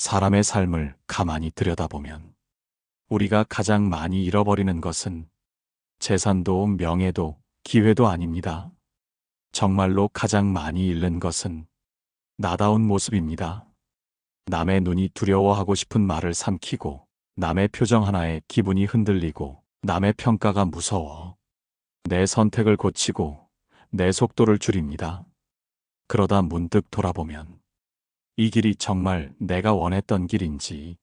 사람의 삶을 가만히 들여다보면 우리가 가장 많이 잃어버리는 것은 재산도 명예도 기회도 아닙니다. 정말로 가장 많이 잃는 것은 나다운 모습입니다. 남의 눈이 두려워하고 싶은 말을 삼키고, 남의 표정 하나에 기분이 흔들리고, 남의 평가가 무서워 내 선택을 고치고 내 속도를 줄입니다. 그러다 문득 돌아보면 이 길이 정말 내가 원했던 길인지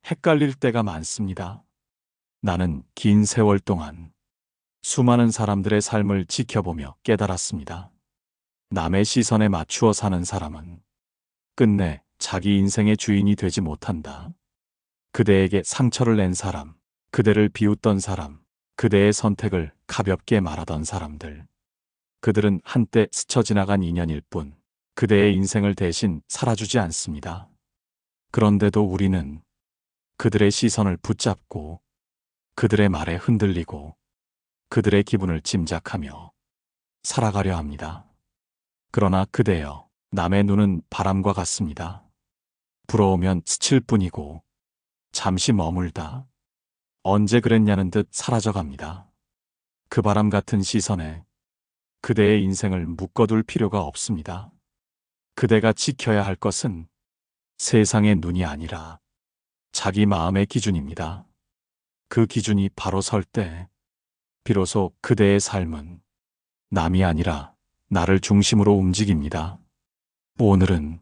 헷갈릴 때가 많습니다. 나는 긴 세월 동안 수많은 사람들의 삶을 지켜보며 깨달았습니다. 남의 시선에 맞추어 사는 사람은 끝내 자기 인생의 주인이 되지 못한다. 그대에게 상처를 낸 사람, 그대를 비웃던 사람, 그대의 선택을 가볍게 말하던 사람들. 그들은 한때 스쳐 지나간 인연일 뿐 그대의 인생을 대신 살아주지 않습니다. 그런데도 우리는 그들의 시선을 붙잡고 그들의 말에 흔들리고 그들의 기분을 짐작하며 살아가려 합니다. 그러나 그대여, 남의 눈은 바람과 같습니다. 불어오면 스칠 뿐이고 잠시 머물다 언제 그랬냐는 듯 사라져갑니다. 그 바람 같은 시선에 그대의 인생을 묶어둘 필요가 없습니다. 그대가 지켜야 할 것은 세상의 눈이 아니라 자기 마음의 기준입니다. 그 기준이 바로 설 때 비로소 그대의 삶은 남이 아니라 나를 중심으로 움직입니다. 오늘은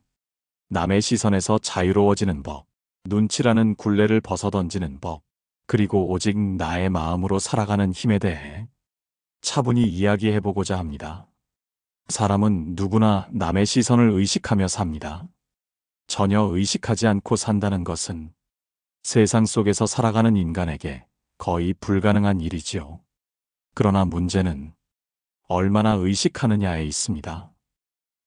남의 시선에서 자유로워지는 법, 눈치라는 굴레를 벗어던지는 법, 그리고 오직 나의 마음으로 살아가는 힘에 대해 차분히 이야기해보고자 합니다. 사람은 누구나 남의 시선을 의식하며 삽니다. 전혀 의식하지 않고 산다는 것은 세상 속에서 살아가는 인간에게 거의 불가능한 일이지요. 그러나 문제는 얼마나 의식하느냐에 있습니다.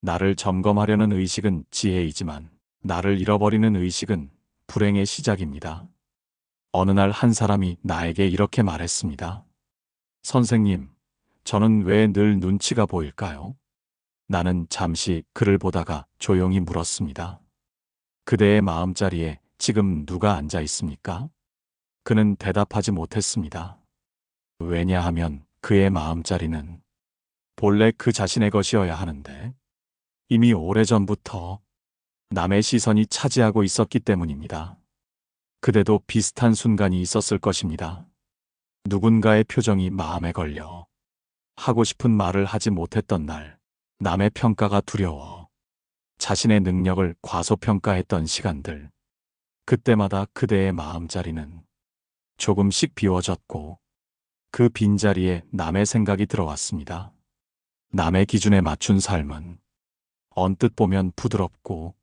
나를 점검하려는 의식은 지혜이지만 나를 잃어버리는 의식은 불행의 시작입니다. 어느 날 한 사람이 나에게 이렇게 말했습니다. 선생님, 저는 왜 늘 눈치가 보일까요? 나는 잠시 그를 보다가 조용히 물었습니다. 그대의 마음자리에 지금 누가 앉아 있습니까? 그는 대답하지 못했습니다. 왜냐하면 그의 마음자리는 본래 그 자신의 것이어야 하는데 이미 오래전부터 남의 시선이 차지하고 있었기 때문입니다. 그대도 비슷한 순간이 있었을 것입니다. 누군가의 표정이 마음에 걸려 하고 싶은 말을 하지 못했던 날, 남의 평가가 두려워 자신의 능력을 과소평가했던 시간들. 그때마다 그대의 마음자리는 조금씩 비워졌고 그 빈자리에 남의 생각이 들어왔습니다. 남의 기준에 맞춘 삶은 언뜻 보면 부드럽고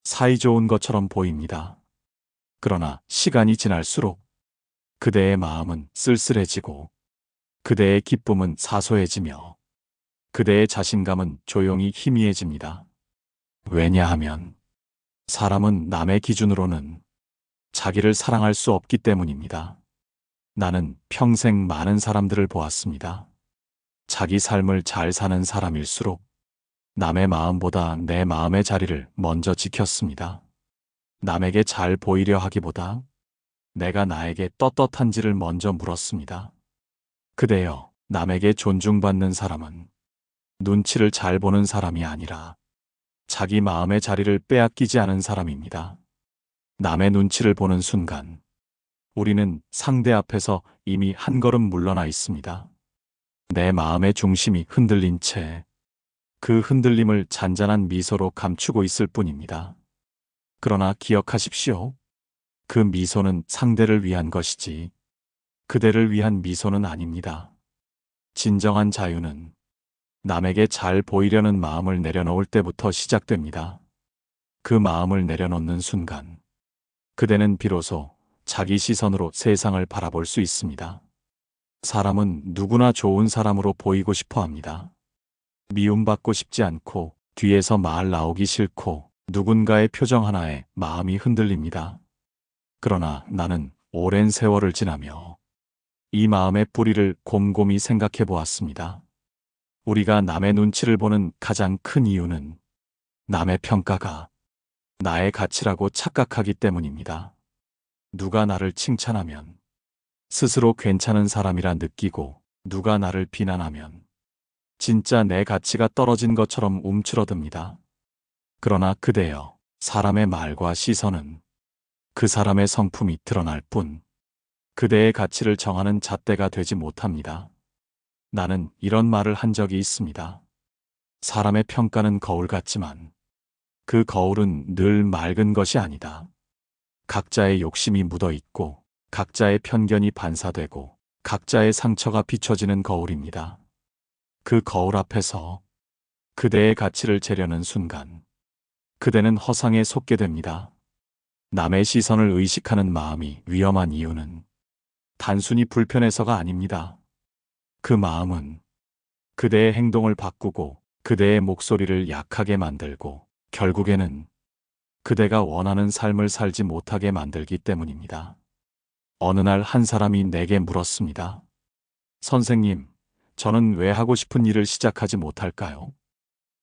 사이좋은 것처럼 보입니다. 그러나 시간이 지날수록 그대의 마음은 쓸쓸해지고 그대의 기쁨은 사소해지며 그대의 자신감은 조용히 희미해집니다. 왜냐하면 사람은 남의 기준으로는 자기를 사랑할 수 없기 때문입니다. 나는 평생 많은 사람들을 보았습니다. 자기 삶을 잘 사는 사람일수록 남의 마음보다 내 마음의 자리를 먼저 지켰습니다. 남에게 잘 보이려 하기보다 내가 나에게 떳떳한지를 먼저 물었습니다. 그대여, 남에게 존중받는 사람은 눈치를 잘 보는 사람이 아니라 자기 마음의 자리를 빼앗기지 않은 사람입니다. 남의 눈치를 보는 순간 우리는 상대 앞에서 이미 한 걸음 물러나 있습니다. 내 마음의 중심이 흔들린 채 그 흔들림을 잔잔한 미소로 감추고 있을 뿐입니다. 그러나 기억하십시오. 그 미소는 상대를 위한 것이지 그대를 위한 미소는 아닙니다. 진정한 자유는 남에게 잘 보이려는 마음을 내려놓을 때부터 시작됩니다. 그 마음을 내려놓는 순간 그대는 비로소 자기 시선으로 세상을 바라볼 수 있습니다. 사람은 누구나 좋은 사람으로 보이고 싶어 합니다. 미움받고 싶지 않고 뒤에서 말 나오기 싫고 누군가의 표정 하나에 마음이 흔들립니다. 그러나 나는 오랜 세월을 지나며 이 마음의 뿌리를 곰곰이 생각해 보았습니다. 우리가 남의 눈치를 보는 가장 큰 이유는 남의 평가가 나의 가치라고 착각하기 때문입니다. 누가 나를 칭찬하면 스스로 괜찮은 사람이라 느끼고, 누가 나를 비난하면 진짜 내 가치가 떨어진 것처럼 움츠러듭니다. 그러나 그대여, 사람의 말과 시선은 그 사람의 성품이 드러날 뿐 그대의 가치를 정하는 잣대가 되지 못합니다. 나는 이런 말을 한 적이 있습니다. 사람의 평가는 거울 같지만 그 거울은 늘 맑은 것이 아니다. 각자의 욕심이 묻어 있고, 각자의 편견이 반사되고, 각자의 상처가 비춰지는 거울입니다. 그 거울 앞에서 그대의 가치를 재려는 순간 그대는 허상에 속게 됩니다. 남의 시선을 의식하는 마음이 위험한 이유는 단순히 불편해서가 아닙니다. 그 마음은 그대의 행동을 바꾸고 그대의 목소리를 약하게 만들고 결국에는 그대가 원하는 삶을 살지 못하게 만들기 때문입니다. 어느 날 한 사람이 내게 물었습니다. 선생님, 저는 왜 하고 싶은 일을 시작하지 못할까요?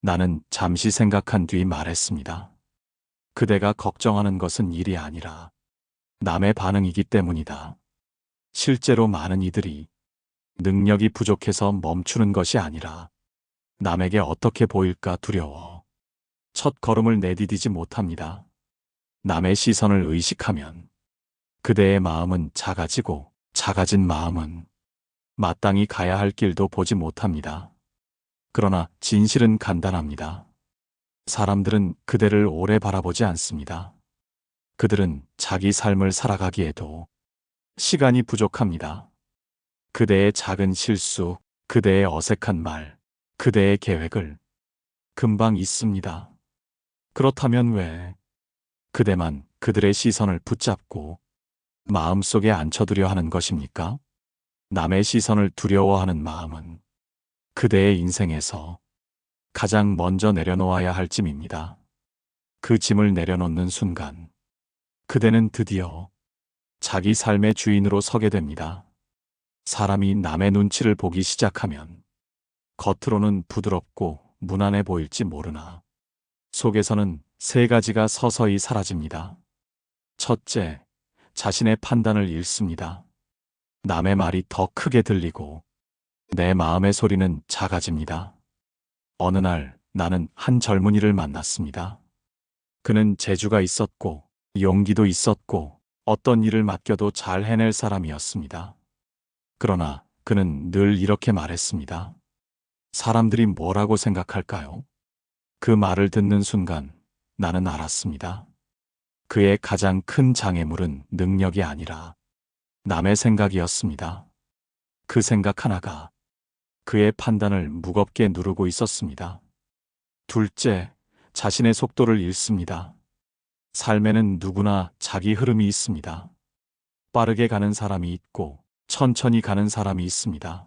나는 잠시 생각한 뒤 말했습니다. 그대가 걱정하는 것은 일이 아니라 남의 반응이기 때문이다. 실제로 많은 이들이 능력이 부족해서 멈추는 것이 아니라 남에게 어떻게 보일까 두려워 첫 걸음을 내디디지 못합니다. 남의 시선을 의식하면 그대의 마음은 작아지고, 작아진 마음은 마땅히 가야 할 길도 보지 못합니다. 그러나 진실은 간단합니다. 사람들은 그대를 오래 바라보지 않습니다. 그들은 자기 삶을 살아가기에도 시간이 부족합니다. 그대의 작은 실수, 그대의 어색한 말, 그대의 계획을 금방 잊습니다. 그렇다면 왜 그대만 그들의 시선을 붙잡고 마음속에 앉혀두려 하는 것입니까? 남의 시선을 두려워하는 마음은 그대의 인생에서 가장 먼저 내려놓아야 할 짐입니다. 그 짐을 내려놓는 순간 그대는 드디어 자기 삶의 주인으로 서게 됩니다. 사람이 남의 눈치를 보기 시작하면 겉으로는 부드럽고 무난해 보일지 모르나 속에서는 세 가지가 서서히 사라집니다. 첫째, 자신의 판단을 잃습니다. 남의 말이 더 크게 들리고 내 마음의 소리는 작아집니다. 어느 날 나는 한 젊은이를 만났습니다. 그는 재주가 있었고 용기도 있었고 어떤 일을 맡겨도 잘 해낼 사람이었습니다. 그러나 그는 늘 이렇게 말했습니다. 사람들이 뭐라고 생각할까요? 그 말을 듣는 순간 나는 알았습니다. 그의 가장 큰 장애물은 능력이 아니라 남의 생각이었습니다. 그 생각 하나가 그의 판단을 무겁게 누르고 있었습니다. 둘째, 자신의 속도를 잃습니다. 삶에는 누구나 자기 흐름이 있습니다. 빠르게 가는 사람이 있고 천천히 가는 사람이 있습니다.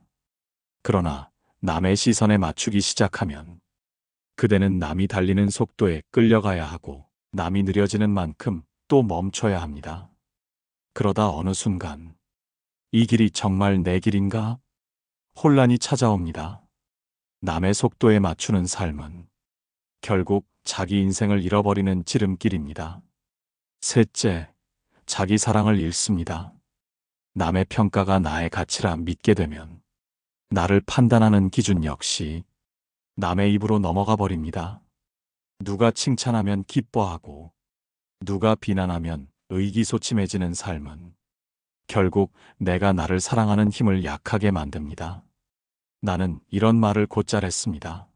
그러나 남의 시선에 맞추기 시작하면 그대는 남이 달리는 속도에 끌려가야 하고 남이 느려지는 만큼 또 멈춰야 합니다. 그러다 어느 순간 이 길이 정말 내 길인가? 혼란이 찾아옵니다. 남의 속도에 맞추는 삶은 결국 자기 인생을 잃어버리는 지름길입니다. 셋째, 자기 사랑을 잃습니다. 남의 평가가 나의 가치라 믿게 되면 나를 판단하는 기준 역시 남의 입으로 넘어가 버립니다. 누가 칭찬하면 기뻐하고 누가 비난하면 의기소침해지는 삶은 결국 내가 나를 사랑하는 힘을 약하게 만듭니다. 나는 이런 말을 곧잘 했습니다.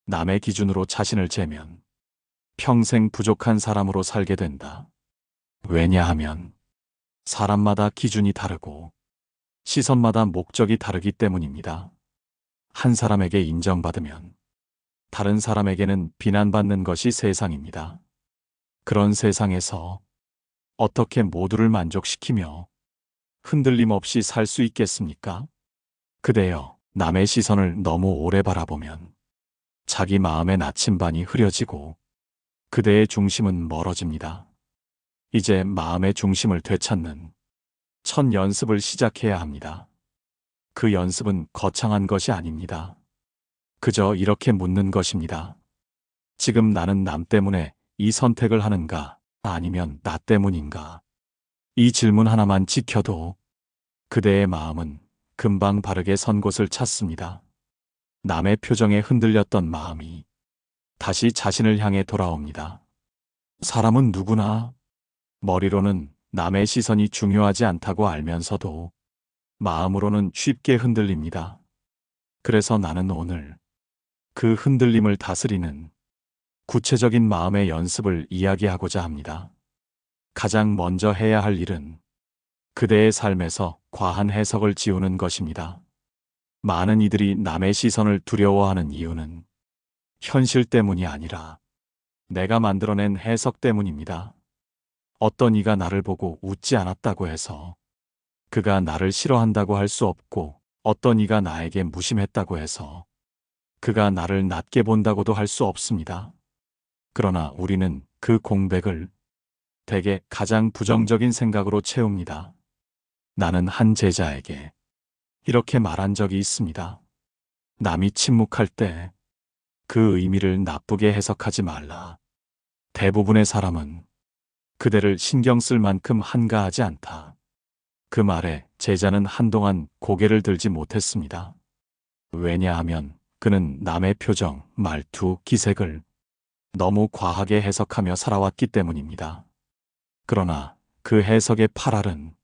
남의 기준으로 자신을 재면 평생 부족한 사람으로 살게 된다. 왜냐하면 사람마다 기준이 다르고 시선마다 목적이 다르기 때문입니다. 한 사람에게 인정받으면 다른 사람에게는 비난받는 것이 세상입니다. 그런 세상에서 어떻게 모두를 만족시키며 흔들림 없이 살 수 있겠습니까? 그대여, 남의 시선을 너무 오래 바라보면 자기 마음의 나침반이 흐려지고 그대의 중심은 멀어집니다. 이제 마음의 중심을 되찾는 첫 연습을 시작해야 합니다. 그 연습은 거창한 것이 아닙니다. 그저 이렇게 묻는 것입니다. 지금 나는 남 때문에 이 선택을 하는가, 아니면 나 때문인가? 이 질문 하나만 지켜도 그대의 마음은 금방 바르게 선 곳을 찾습니다. 남의 표정에 흔들렸던 마음이 다시 자신을 향해 돌아옵니다. 사람은 누구나 머리로는 남의 시선이 중요하지 않다고 알면서도 마음으로는 쉽게 흔들립니다. 그래서 나는 오늘 그 흔들림을 다스리는 구체적인 마음의 연습을 이야기하고자 합니다. 가장 먼저 해야 할 일은 그대의 삶에서 과한 해석을 지우는 것입니다. 많은 이들이 남의 시선을 두려워하는 이유는 현실 때문이 아니라 내가 만들어낸 해석 때문입니다. 어떤 이가 나를 보고 웃지 않았다고 해서 그가 나를 싫어한다고 할 수 없고, 어떤 이가 나에게 무심했다고 해서 그가 나를 낮게 본다고도 할 수 없습니다. 그러나 우리는 그 공백을 대개 가장 부정적인 생각으로 채웁니다. 나는 한 제자에게 이렇게 말한 적이 있습니다. 남이 침묵할 때 그 의미를 나쁘게 해석하지 말라. 대부분의 사람은 그대를 신경 쓸 만큼 한가하지 않다. 그 말에 제자는 한동안 고개를 들지 못했습니다. 왜냐하면 그는 남의 표정, 말투, 기색을 너무 과하게 해석하며 살아왔기 때문입니다. 그러나 그 해석의 팔알은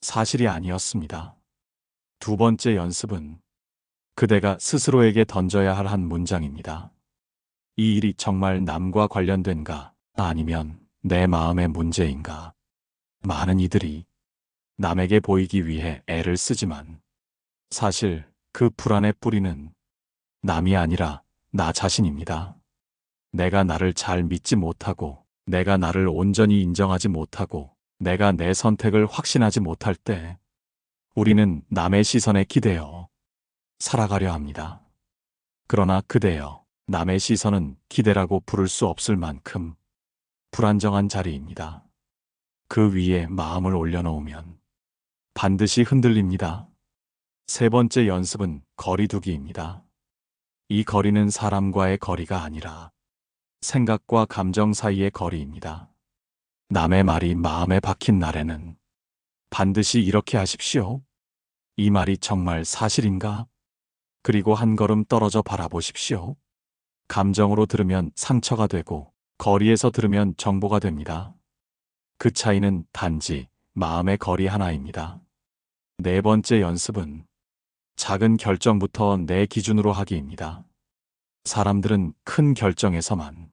사실이 아니었습니다. 두 번째 연습은 그대가 스스로에게 던져야 할 한 문장입니다. 이 일이 정말 남과 관련된가, 아니면 내 마음의 문제인가? 많은 이들이 남에게 보이기 위해 애를 쓰지만 사실 그 불안의 뿌리는 남이 아니라 나 자신입니다. 내가 나를 잘 믿지 못하고, 내가 나를 온전히 인정하지 못하고, 내가 내 선택을 확신하지 못할 때 우리는 남의 시선에 기대어 살아가려 합니다. 그러나 그대여, 남의 시선은 기대라고 부를 수 없을 만큼 불안정한 자리입니다. 그 위에 마음을 올려놓으면 반드시 흔들립니다. 세 번째 연습은 거리두기입니다. 이 거리는 사람과의 거리가 아니라 생각과 감정 사이의 거리입니다. 남의 말이 마음에 박힌 날에는 반드시 이렇게 하십시오. 이 말이 정말 사실인가? 그리고 한 걸음 떨어져 바라보십시오. 감정으로 들으면 상처가 되고, 거리에서 들으면 정보가 됩니다. 그 차이는 단지 마음의 거리 하나입니다. 네 번째 연습은 작은 결정부터 내 기준으로 하기입니다. 사람들은 큰 결정에서만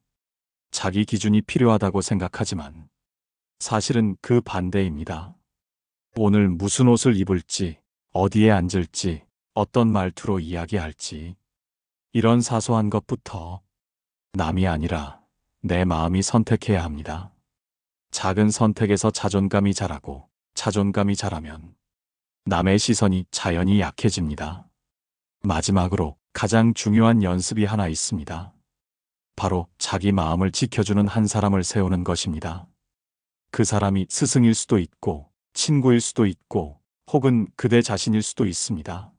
자기 기준이 필요하다고 생각하지만 사실은 그 반대입니다. 오늘 무슨 옷을 입을지, 어디에 앉을지, 어떤 말투로 이야기할지, 이런 사소한 것부터 남이 아니라 내 마음이 선택해야 합니다. 작은 선택에서 자존감이 자라고, 자존감이 자라면 남의 시선이 자연히 약해집니다. 마지막으로 가장 중요한 연습이 하나 있습니다. 바로 자기 마음을 지켜주는 한 사람을 세우는 것입니다. 그 사람이 스승일 수도 있고, 친구일 수도 있고, 혹은 그대 자신일 수도 있습니다.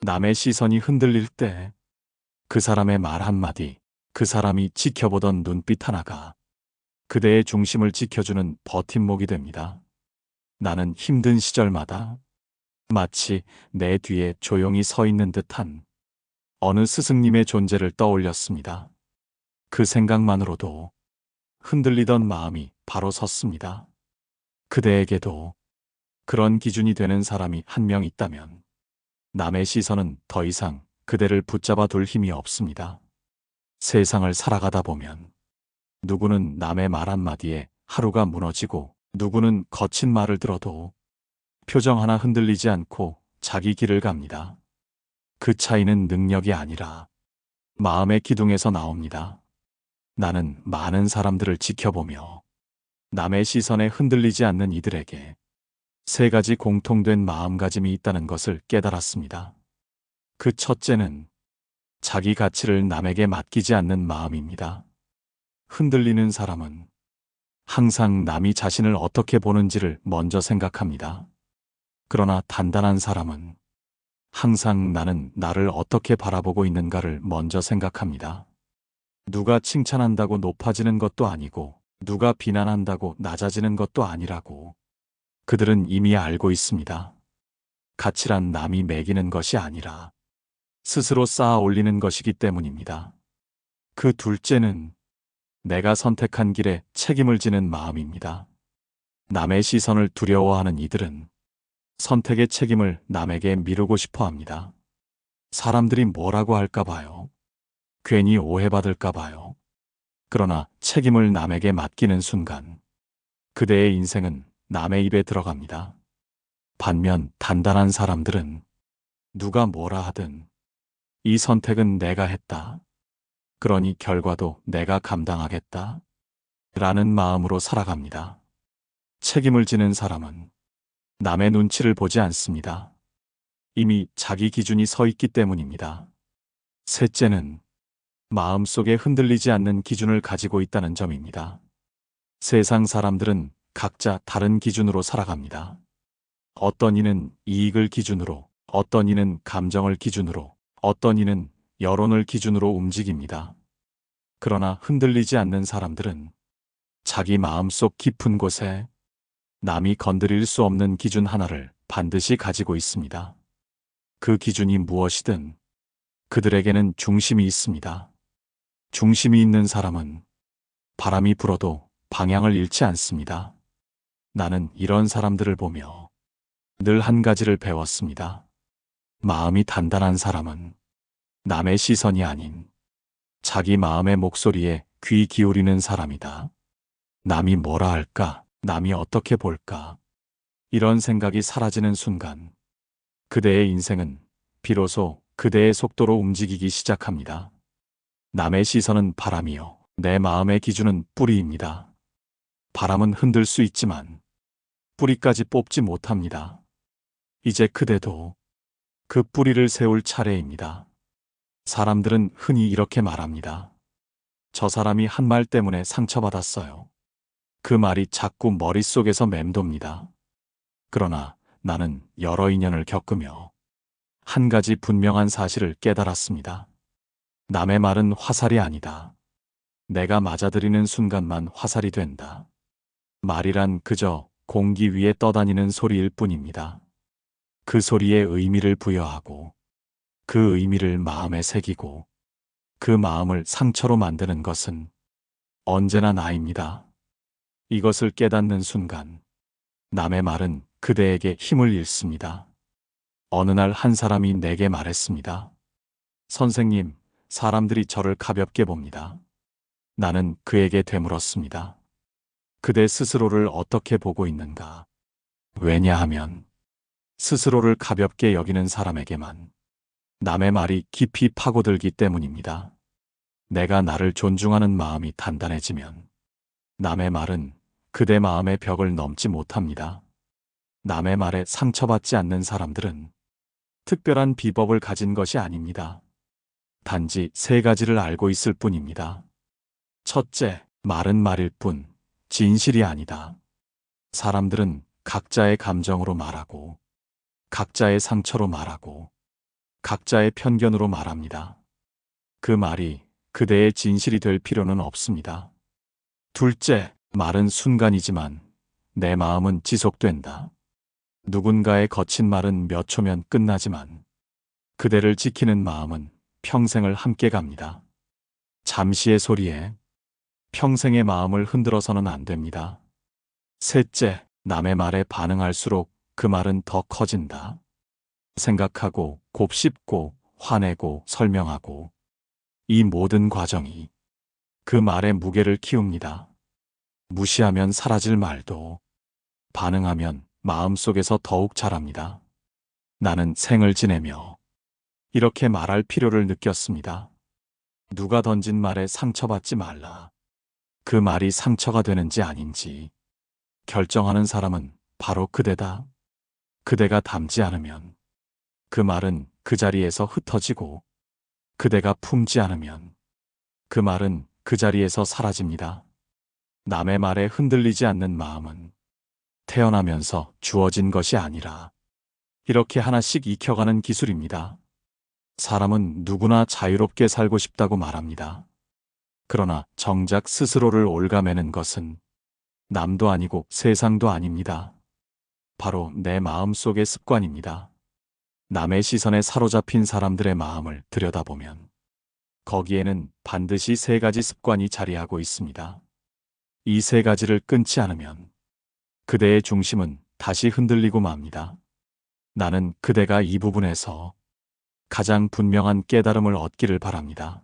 남의 시선이 흔들릴 때 그 사람의 말 한마디, 그 사람이 지켜보던 눈빛 하나가 그대의 중심을 지켜주는 버팀목이 됩니다. 나는 힘든 시절마다 마치 내 뒤에 조용히 서 있는 듯한 어느 스승님의 존재를 떠올렸습니다. 그 생각만으로도 흔들리던 마음이 바로 섰습니다. 그대에게도 그런 기준이 되는 사람이 한 명 있다면 남의 시선은 더 이상 그대를 붙잡아 둘 힘이 없습니다. 세상을 살아가다 보면 누구는 남의 말 한마디에 하루가 무너지고, 누구는 거친 말을 들어도 표정 하나 흔들리지 않고 자기 길을 갑니다. 그 차이는 능력이 아니라 마음의 기둥에서 나옵니다. 나는 많은 사람들을 지켜보며 남의 시선에 흔들리지 않는 이들에게 세 가지 공통된 마음가짐이 있다는 것을 깨달았습니다. 그 첫째는 자기 가치를 남에게 맡기지 않는 마음입니다. 흔들리는 사람은 항상 남이 자신을 어떻게 보는지를 먼저 생각합니다. 그러나 단단한 사람은 항상 나는 나를 어떻게 바라보고 있는가를 먼저 생각합니다. 누가 칭찬한다고 높아지는 것도 아니고 누가 비난한다고 낮아지는 것도 아니라고 그들은 이미 알고 있습니다. 가치란 남이 매기는 것이 아니라 스스로 쌓아 올리는 것이기 때문입니다. 그 둘째는 내가 선택한 길에 책임을 지는 마음입니다. 남의 시선을 두려워하는 이들은 선택의 책임을 남에게 미루고 싶어 합니다. 사람들이 뭐라고 할까 봐요. 괜히 오해받을까 봐요. 그러나 책임을 남에게 맡기는 순간 그대의 인생은 남의 입에 들어갑니다. 반면 단단한 사람들은 누가 뭐라 하든 이 선택은 내가 했다. 그러니 결과도 내가 감당하겠다. 라는 마음으로 살아갑니다. 책임을 지는 사람은 남의 눈치를 보지 않습니다. 이미 자기 기준이 서 있기 때문입니다. 셋째는 마음속에 흔들리지 않는 기준을 가지고 있다는 점입니다. 세상 사람들은 각자 다른 기준으로 살아갑니다. 어떤 이는 이익을 기준으로, 어떤 이는 감정을 기준으로, 어떤 이는 여론을 기준으로 움직입니다. 그러나 흔들리지 않는 사람들은 자기 마음속 깊은 곳에 남이 건드릴 수 없는 기준 하나를 반드시 가지고 있습니다. 그 기준이 무엇이든 그들에게는 중심이 있습니다. 중심이 있는 사람은 바람이 불어도 방향을 잃지 않습니다. 나는 이런 사람들을 보며 늘 한 가지를 배웠습니다. 마음이 단단한 사람은 남의 시선이 아닌 자기 마음의 목소리에 귀 기울이는 사람이다. 남이 뭐라 할까? 남이 어떻게 볼까? 이런 생각이 사라지는 순간 그대의 인생은 비로소 그대의 속도로 움직이기 시작합니다. 남의 시선은 바람이요. 내 마음의 기준은 뿌리입니다. 바람은 흔들 수 있지만 뿌리까지 뽑지 못합니다. 이제 그대도 그 뿌리를 세울 차례입니다. 사람들은 흔히 이렇게 말합니다. 저 사람이 한 말 때문에 상처받았어요. 그 말이 자꾸 머릿속에서 맴돕니다. 그러나 나는 여러 인연을 겪으며 한 가지 분명한 사실을 깨달았습니다. 남의 말은 화살이 아니다. 내가 맞아들이는 순간만 화살이 된다. 말이란 그저 공기 위에 떠다니는 소리일 뿐입니다. 그 소리에 의미를 부여하고 그 의미를 마음에 새기고 그 마음을 상처로 만드는 것은 언제나 나입니다. 이것을 깨닫는 순간 남의 말은 그대에게 힘을 잃습니다. 어느 날 한 사람이 내게 말했습니다. 선생님, 사람들이 저를 가볍게 봅니다. 나는 그에게 되물었습니다. 그대 스스로를 어떻게 보고 있는가? 왜냐하면 스스로를 가볍게 여기는 사람에게만 남의 말이 깊이 파고들기 때문입니다. 내가 나를 존중하는 마음이 단단해지면 남의 말은 그대 마음의 벽을 넘지 못합니다. 남의 말에 상처받지 않는 사람들은 특별한 비법을 가진 것이 아닙니다. 단지 세 가지를 알고 있을 뿐입니다. 첫째, 말은 말일 뿐 진실이 아니다. 사람들은 각자의 감정으로 말하고 각자의 상처로 말하고 각자의 편견으로 말합니다. 그 말이 그대의 진실이 될 필요는 없습니다. 둘째, 말은 순간이지만 내 마음은 지속된다. 누군가의 거친 말은 몇 초면 끝나지만 그대를 지키는 마음은 평생을 함께 갑니다. 잠시의 소리에 평생의 마음을 흔들어서는 안 됩니다. 셋째, 남의 말에 반응할수록 그 말은 더 커진다. 생각하고 곱씹고 화내고 설명하고 이 모든 과정이 그 말의 무게를 키웁니다. 무시하면 사라질 말도 반응하면 마음속에서 더욱 자랍니다. 나는 생을 지내며 이렇게 말할 필요를 느꼈습니다. 누가 던진 말에 상처받지 말라. 그 말이 상처가 되는지 아닌지 결정하는 사람은 바로 그대다. 그대가 담지 않으면 그 말은 그 자리에서 흩어지고 그대가 품지 않으면 그 말은 그 자리에서 사라집니다. 남의 말에 흔들리지 않는 마음은 태어나면서 주어진 것이 아니라 이렇게 하나씩 익혀가는 기술입니다. 사람은 누구나 자유롭게 살고 싶다고 말합니다. 그러나 정작 스스로를 옭아매는 것은 남도 아니고 세상도 아닙니다. 바로 내 마음 속의 습관입니다. 남의 시선에 사로잡힌 사람들의 마음을 들여다보면 거기에는 반드시 세 가지 습관이 자리하고 있습니다. 이 세 가지를 끊지 않으면 그대의 중심은 다시 흔들리고 맙니다. 나는 그대가 이 부분에서 가장 분명한 깨달음을 얻기를 바랍니다.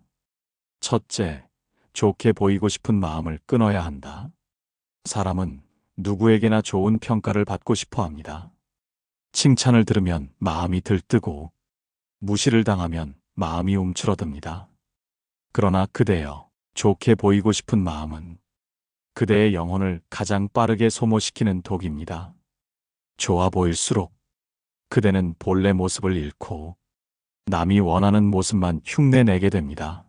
첫째, 좋게 보이고 싶은 마음을 끊어야 한다. 사람은 누구에게나 좋은 평가를 받고 싶어 합니다. 칭찬을 들으면 마음이 들뜨고 무시를 당하면 마음이 움츠러듭니다. 그러나 그대여, 좋게 보이고 싶은 마음은 그대의 영혼을 가장 빠르게 소모시키는 독입니다. 좋아 보일수록 그대는 본래 모습을 잃고 남이 원하는 모습만 흉내내게 됩니다.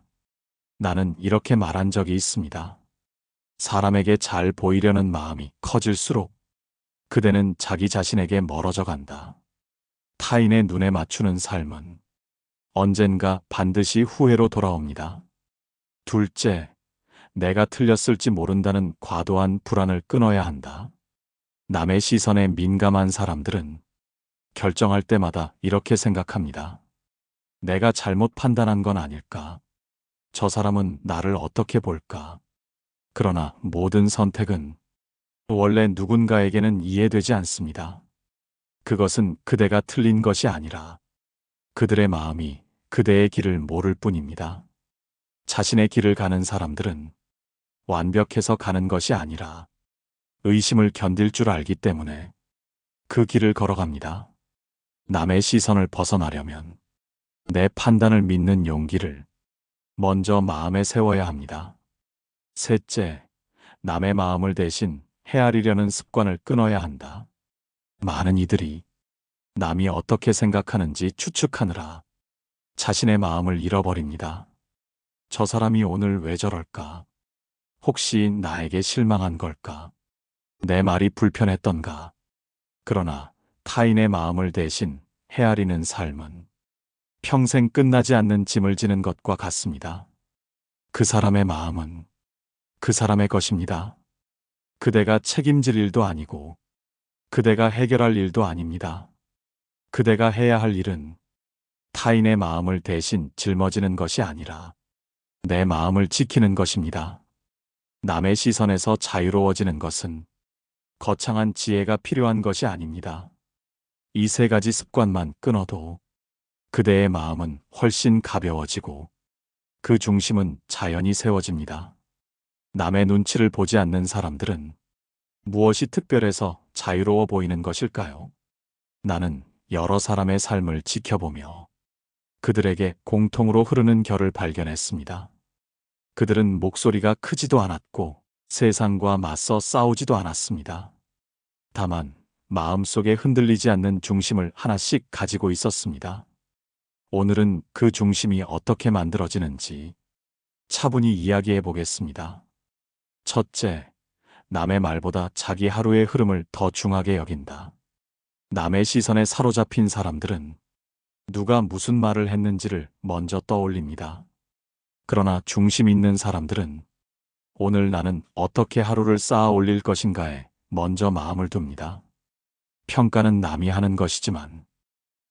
나는 이렇게 말한 적이 있습니다. 사람에게 잘 보이려는 마음이 커질수록 그대는 자기 자신에게 멀어져 간다. 타인의 눈에 맞추는 삶은 언젠가 반드시 후회로 돌아옵니다. 둘째, 내가 틀렸을지 모른다는 과도한 불안을 끊어야 한다. 남의 시선에 민감한 사람들은 결정할 때마다 이렇게 생각합니다. 내가 잘못 판단한 건 아닐까? 저 사람은 나를 어떻게 볼까? 그러나 모든 선택은 원래 누군가에게는 이해되지 않습니다. 그것은 그대가 틀린 것이 아니라 그들의 마음이 그대의 길을 모를 뿐입니다. 자신의 길을 가는 사람들은 완벽해서 가는 것이 아니라 의심을 견딜 줄 알기 때문에 그 길을 걸어갑니다. 남의 시선을 벗어나려면 내 판단을 믿는 용기를 먼저 마음에 세워야 합니다. 셋째, 남의 마음을 대신 헤아리려는 습관을 끊어야 한다. 많은 이들이 남이 어떻게 생각하는지 추측하느라 자신의 마음을 잃어버립니다. 저 사람이 오늘 왜 저럴까? 혹시 나에게 실망한 걸까? 내 말이 불편했던가? 그러나 타인의 마음을 대신 헤아리는 삶은 평생 끝나지 않는 짐을 지는 것과 같습니다. 그 사람의 마음은 그 사람의 것입니다. 그대가 책임질 일도 아니고 그대가 해결할 일도 아닙니다. 그대가 해야 할 일은 타인의 마음을 대신 짊어지는 것이 아니라 내 마음을 지키는 것입니다. 남의 시선에서 자유로워지는 것은 거창한 지혜가 필요한 것이 아닙니다. 이 세 가지 습관만 끊어도 그대의 마음은 훨씬 가벼워지고 그 중심은 자연히 세워집니다. 남의 눈치를 보지 않는 사람들은 무엇이 특별해서 자유로워 보이는 것일까요? 나는 여러 사람의 삶을 지켜보며 그들에게 공통으로 흐르는 결을 발견했습니다. 그들은 목소리가 크지도 않았고 세상과 맞서 싸우지도 않았습니다. 다만 마음속에 흔들리지 않는 중심을 하나씩 가지고 있었습니다. 오늘은 그 중심이 어떻게 만들어지는지 차분히 이야기해 보겠습니다. 첫째, 남의 말보다 자기 하루의 흐름을 더 중하게 여긴다. 남의 시선에 사로잡힌 사람들은 누가 무슨 말을 했는지를 먼저 떠올립니다. 그러나 중심 있는 사람들은 오늘 나는 어떻게 하루를 쌓아 올릴 것인가에 먼저 마음을 둡니다. 평가는 남이 하는 것이지만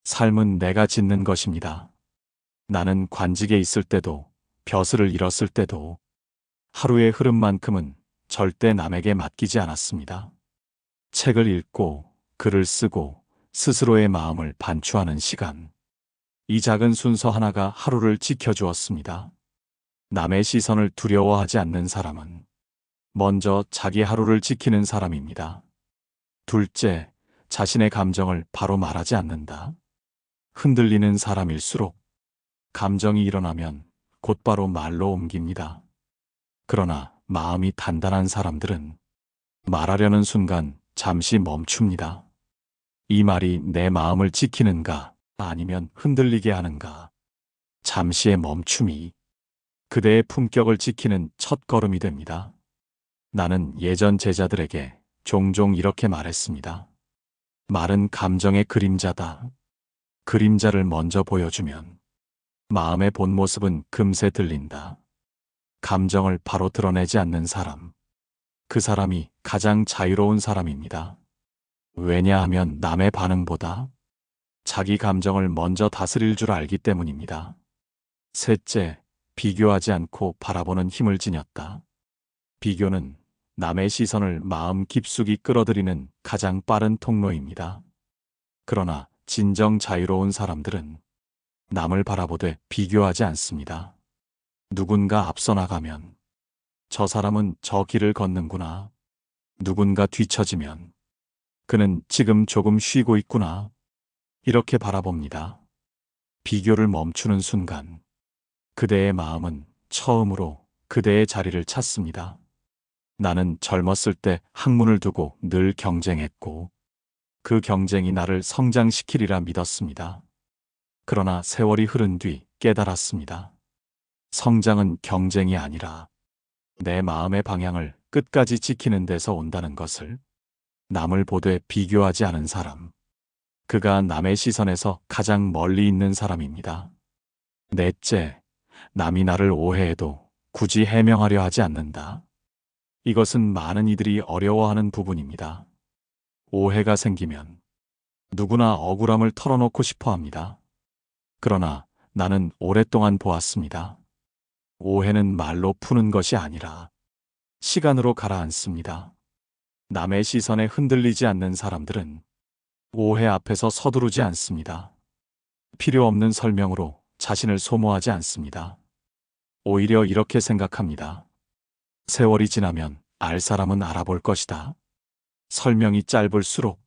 삶은 내가 짓는 것입니다. 나는 관직에 있을 때도 벼슬을 잃었을 때도 하루의 흐름만큼은 절대 남에게 맡기지 않았습니다. 책을 읽고 글을 쓰고 스스로의 마음을 반추하는 시간. 이 작은 순서 하나가 하루를 지켜주었습니다. 남의 시선을 두려워하지 않는 사람은 먼저 자기 하루를 지키는 사람입니다. 둘째, 자신의 감정을 바로 말하지 않는다. 흔들리는 사람일수록 감정이 일어나면 곧바로 말로 옮깁니다. 그러나 마음이 단단한 사람들은 말하려는 순간 잠시 멈춥니다. 이 말이 내 마음을 지키는가 아니면 흔들리게 하는가. 잠시의 멈춤이 그대의 품격을 지키는 첫 걸음이 됩니다. 나는 예전 제자들에게 종종 이렇게 말했습니다. 말은 감정의 그림자다. 그림자를 먼저 보여주면 마음의 본 모습은 금세 들린다. 감정을 바로 드러내지 않는 사람. 그 사람이 가장 자유로운 사람입니다. 왜냐하면 남의 반응보다 자기 감정을 먼저 다스릴 줄 알기 때문입니다. 셋째, 비교하지 않고 바라보는 힘을 지녔다. 비교는 남의 시선을 마음 깊숙이 끌어들이는 가장 빠른 통로입니다. 그러나 진정 자유로운 사람들은 남을 바라보되 비교하지 않습니다. 누군가 앞서 나가면 저 사람은 저 길을 걷는구나. 누군가 뒤처지면 그는 지금 조금 쉬고 있구나. 이렇게 바라봅니다. 비교를 멈추는 순간 그대의 마음은 처음으로 그대의 자리를 찾습니다. 나는 젊었을 때 학문을 두고 늘 경쟁했고 그 경쟁이 나를 성장시키리라 믿었습니다. 그러나 세월이 흐른 뒤 깨달았습니다. 성장은 경쟁이 아니라 내 마음의 방향을 끝까지 지키는 데서 온다는 것을. 남을 보되 비교하지 않은 사람. 그가 남의 시선에서 가장 멀리 있는 사람입니다. 넷째, 남이 나를 오해해도 굳이 해명하려 하지 않는다. 이것은 많은 이들이 어려워하는 부분입니다. 오해가 생기면 누구나 억울함을 털어놓고 싶어 합니다. 그러나 나는 오랫동안 보았습니다. 오해는 말로 푸는 것이 아니라 시간으로 가라앉습니다. 남의 시선에 흔들리지 않는 사람들은 오해 앞에서 서두르지 않습니다. 필요 없는 설명으로 자신을 소모하지 않습니다. 오히려 이렇게 생각합니다. 세월이 지나면 알 사람은 알아볼 것이다. 설명이 짧을수록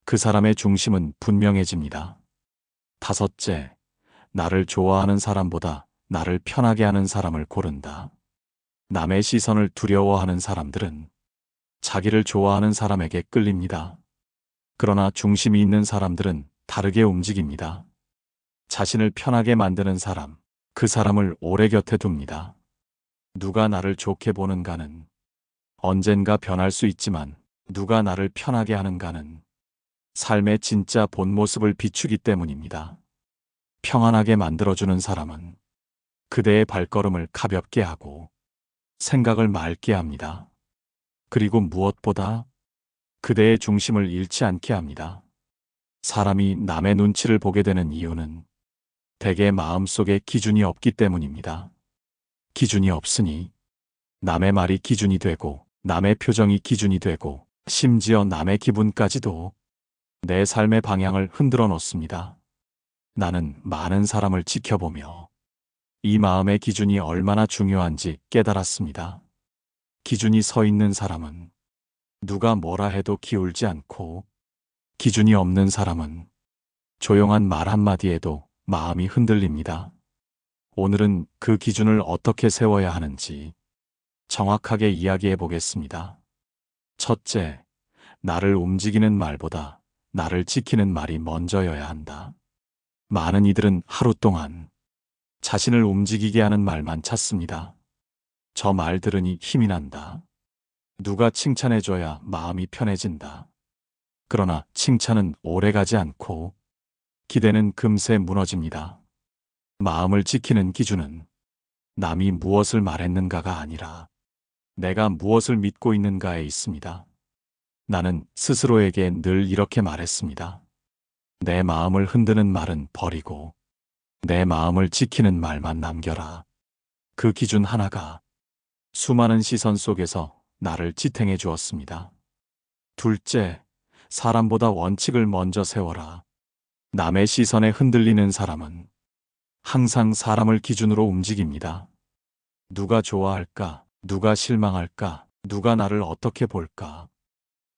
그 사람의 중심은 분명해집니다. 다섯째, 나를 좋아하는 사람보다 나를 편하게 하는 사람을 고른다. 남의 시선을 두려워하는 사람들은 자기를 좋아하는 사람에게 끌립니다. 그러나 중심이 있는 사람들은 다르게 움직입니다. 자신을 편하게 만드는 사람, 그 사람을 오래 곁에 둡니다. 누가 나를 좋게 보는가는 언젠가 변할 수 있지만 누가 나를 편하게 하는가는 삶의 진짜 본 모습을 비추기 때문입니다. 평안하게 만들어주는 사람은 그대의 발걸음을 가볍게 하고 생각을 맑게 합니다. 그리고 무엇보다 그대의 중심을 잃지 않게 합니다. 사람이 남의 눈치를 보게 되는 이유는 대개 마음속에 기준이 없기 때문입니다. 기준이 없으니 남의 말이 기준이 되고 남의 표정이 기준이 되고 심지어 남의 기분까지도 내 삶의 방향을 흔들어 놓습니다. 나는 많은 사람을 지켜보며 이 마음의 기준이 얼마나 중요한지 깨달았습니다. 기준이 서 있는 사람은 누가 뭐라 해도 기울지 않고 기준이 없는 사람은 조용한 말 한마디에도 마음이 흔들립니다. 오늘은 그 기준을 어떻게 세워야 하는지 정확하게 이야기해 보겠습니다. 첫째, 나를 움직이는 말보다 나를 지키는 말이 먼저여야 한다. 많은 이들은 하루 동안 자신을 움직이게 하는 말만 찾습니다. 저 말 들으니 힘이 난다. 누가 칭찬해줘야 마음이 편해진다. 그러나 칭찬은 오래가지 않고 기대는 금세 무너집니다. 마음을 지키는 기준은 남이 무엇을 말했는가가 아니라 내가 무엇을 믿고 있는가에 있습니다. 나는 스스로에게 늘 이렇게 말했습니다. 내 마음을 흔드는 말은 버리고 내 마음을 지키는 말만 남겨라. 그 기준 하나가 수많은 시선 속에서 나를 지탱해 주었습니다. 둘째, 사람보다 원칙을 먼저 세워라. 남의 시선에 흔들리는 사람은 항상 사람을 기준으로 움직입니다. 누가 좋아할까? 누가 실망할까? 누가 나를 어떻게 볼까?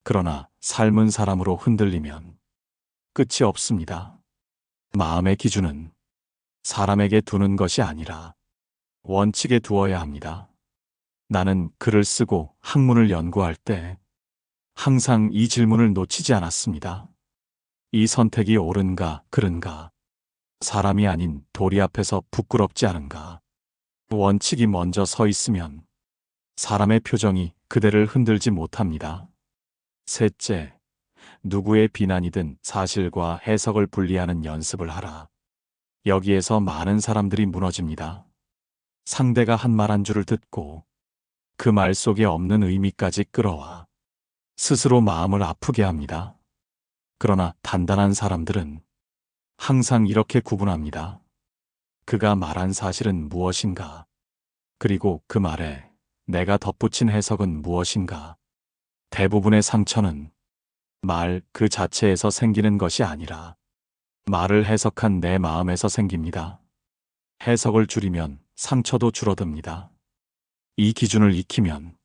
그러나 삶은 사람으로 흔들리면 끝이 없습니다. 마음의 기준은 사람에게 두는 것이 아니라 원칙에 두어야 합니다. 나는 글을 쓰고 학문을 연구할 때 항상 이 질문을 놓치지 않았습니다. 이 선택이 옳은가, 그른가? 사람이 아닌 도리 앞에서 부끄럽지 않은가? 원칙이 먼저 서 있으면 사람의 표정이 그대를 흔들지 못합니다. 셋째, 누구의 비난이든 사실과 해석을 분리하는 연습을 하라. 여기에서 많은 사람들이 무너집니다. 상대가 한 말 한 줄을 듣고 그 말 속에 없는 의미까지 끌어와 스스로 마음을 아프게 합니다. 그러나 단단한 사람들은 항상 이렇게 구분합니다. 그가 말한 사실은 무엇인가? 그리고 그 말에 내가 덧붙인 해석은 무엇인가? 대부분의 상처는 말 그 자체에서 생기는 것이 아니라 말을 해석한 내 마음에서 생깁니다. 해석을 줄이면 상처도 줄어듭니다. 이 기준을 익히면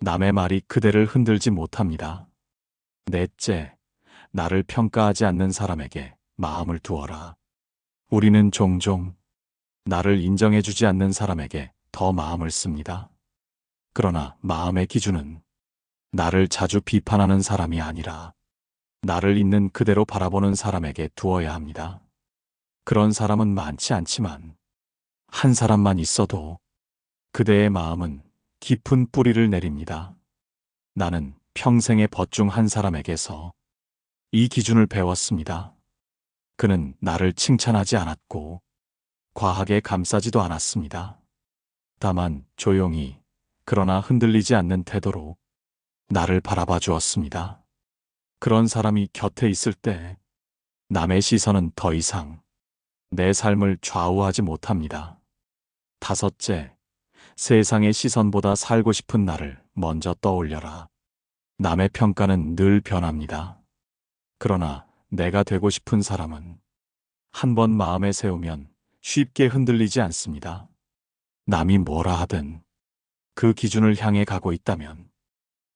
남의 말이 그대를 흔들지 못합니다. 넷째, 나를 평가하지 않는 사람에게 마음을 두어라. 우리는 종종 나를 인정해주지 않는 사람에게 더 마음을 씁니다. 그러나 마음의 기준은 나를 자주 비판하는 사람이 아니라 나를 있는 그대로 바라보는 사람에게 두어야 합니다. 그런 사람은 많지 않지만 한 사람만 있어도 그대의 마음은 깊은 뿌리를 내립니다. 나는 평생의 벗 중 한 사람에게서 이 기준을 배웠습니다. 그는 나를 칭찬하지 않았고 과하게 감싸지도 않았습니다. 다만 조용히 그러나 흔들리지 않는 태도로 나를 바라봐 주었습니다. 그런 사람이 곁에 있을 때 남의 시선은 더 이상 내 삶을 좌우하지 못합니다. 다섯째, 세상의 시선보다 살고 싶은 나를 먼저 떠올려라. 남의 평가는 늘 변합니다. 그러나 내가 되고 싶은 사람은 한 번 마음에 세우면 쉽게 흔들리지 않습니다. 남이 뭐라 하든 그 기준을 향해 가고 있다면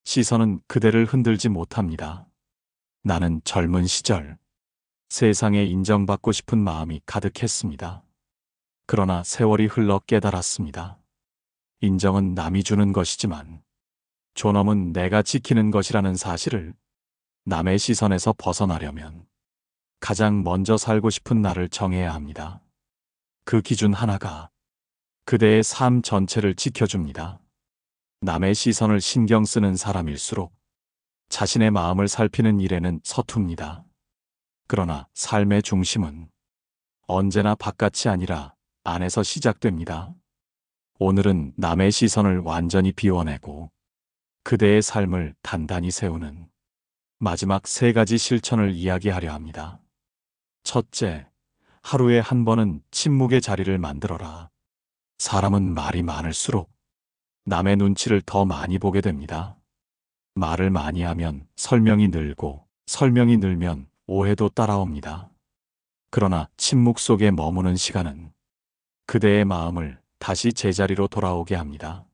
시선은 그대를 흔들지 못합니다. 나는 젊은 시절 세상에 인정받고 싶은 마음이 가득했습니다. 그러나 세월이 흘러 깨달았습니다. 인정은 남이 주는 것이지만 존엄은 내가 지키는 것이라는 사실을. 남의 시선에서 벗어나려면 가장 먼저 살고 싶은 나를 정해야 합니다. 그 기준 하나가 그대의 삶 전체를 지켜줍니다. 남의 시선을 신경 쓰는 사람일수록 자신의 마음을 살피는 일에는 서툽니다. 그러나 삶의 중심은 언제나 바깥이 아니라 안에서 시작됩니다. 오늘은 남의 시선을 완전히 비워내고 그대의 삶을 단단히 세우는 마지막 세 가지 실천을 이야기하려 합니다. 첫째, 하루에 한 번은 침묵의 자리를 만들어라. 사람은 말이 많을수록 남의 눈치를 더 많이 보게 됩니다. 말을 많이 하면 설명이 늘고 설명이 늘면 오해도 따라옵니다. 그러나 침묵 속에 머무는 시간은 그대의 마음을 다시 제자리로 돌아오게 합니다.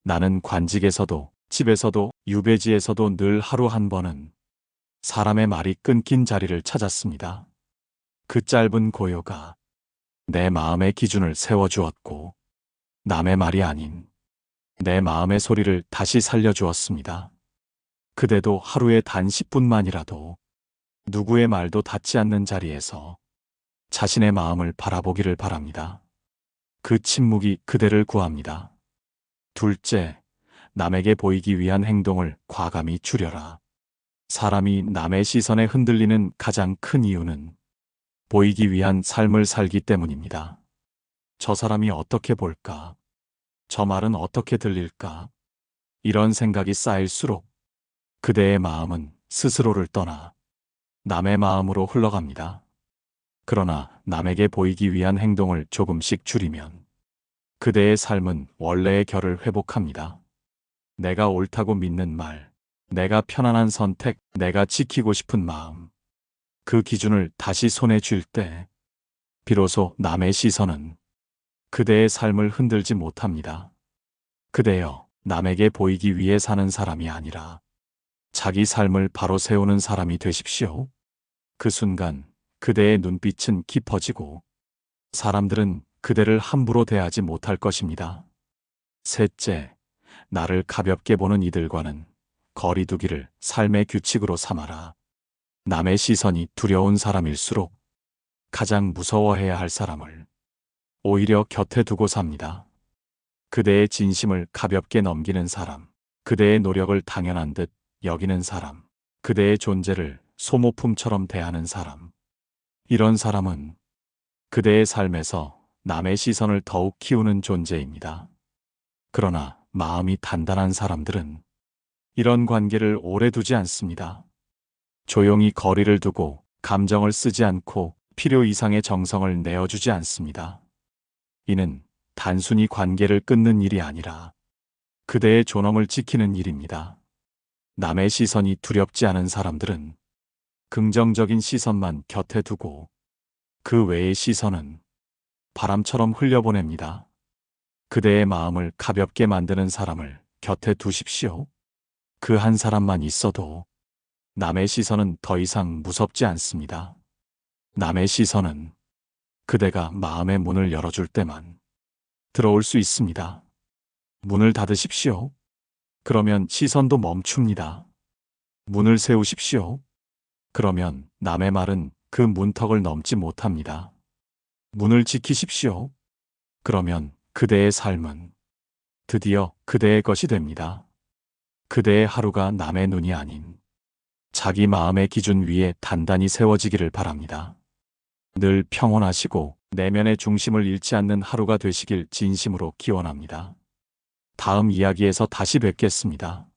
나는 관직에서도 집에서도 유배지에서도 늘 하루 한 번은 사람의 말이 끊긴 자리를 찾았습니다. 그 짧은 고요가 내 마음의 기준을 세워주었고 남의 말이 아닌 내 마음의 소리를 다시 살려주었습니다. 그대도 하루에 단 10분만이라도 누구의 말도 닿지 않는 자리에서 자신의 마음을 바라보기를 바랍니다. 그 침묵이 그대를 구합니다. 둘째, 남에게 보이기 위한 행동을 과감히 줄여라. 사람이 남의 시선에 흔들리는 가장 큰 이유는 보이기 위한 삶을 살기 때문입니다. 저 사람이 어떻게 볼까? 저 말은 어떻게 들릴까? 이런 생각이 쌓일수록 그대의 마음은 스스로를 떠나 남의 마음으로 흘러갑니다. 그러나 남에게 보이기 위한 행동을 조금씩 줄이면 그대의 삶은 원래의 결을 회복합니다. 내가 옳다고 믿는 말, 내가 편안한 선택, 내가 지키고 싶은 마음. 그 기준을 다시 손에 쥘 때 비로소 남의 시선은 그대의 삶을 흔들지 못합니다. 그대여, 남에게 보이기 위해 사는 사람이 아니라 자기 삶을 바로 세우는 사람이 되십시오. 그 순간 그대의 눈빛은 깊어지고 사람들은 그대를 함부로 대하지 못할 것입니다. 셋째, 나를 가볍게 보는 이들과는 거리 두기를 삶의 규칙으로 삼아라. 남의 시선이 두려운 사람일수록 가장 무서워해야 할 사람을 오히려 곁에 두고 삽니다. 그대의 진심을 가볍게 넘기는 사람, 그대의 노력을 당연한 듯 여기는 사람, 그대의 존재를 소모품처럼 대하는 사람. 이런 사람은 그대의 삶에서 남의 시선을 더욱 키우는 존재입니다. 그러나 마음이 단단한 사람들은 이런 관계를 오래 두지 않습니다. 조용히 거리를 두고 감정을 쓰지 않고 필요 이상의 정성을 내어주지 않습니다. 이는 단순히 관계를 끊는 일이 아니라 그대의 존엄을 지키는 일입니다. 남의 시선이 두렵지 않은 사람들은 긍정적인 시선만 곁에 두고 그 외의 시선은 바람처럼 흘려보냅니다. 그대의 마음을 가볍게 만드는 사람을 곁에 두십시오. 그 한 사람만 있어도 남의 시선은 더 이상 무섭지 않습니다. 남의 시선은 그대가 마음의 문을 열어줄 때만 들어올 수 있습니다. 문을 닫으십시오. 그러면 시선도 멈춥니다. 문을 세우십시오. 그러면 남의 말은 그 문턱을 넘지 못합니다. 문을 지키십시오. 그러면 그대의 삶은 드디어 그대의 것이 됩니다. 그대의 하루가 남의 눈이 아닌 자기 마음의 기준 위에 단단히 세워지기를 바랍니다. 늘 평온하시고 내면의 중심을 잃지 않는 하루가 되시길 진심으로 기원합니다. 다음 이야기에서 다시 뵙겠습니다.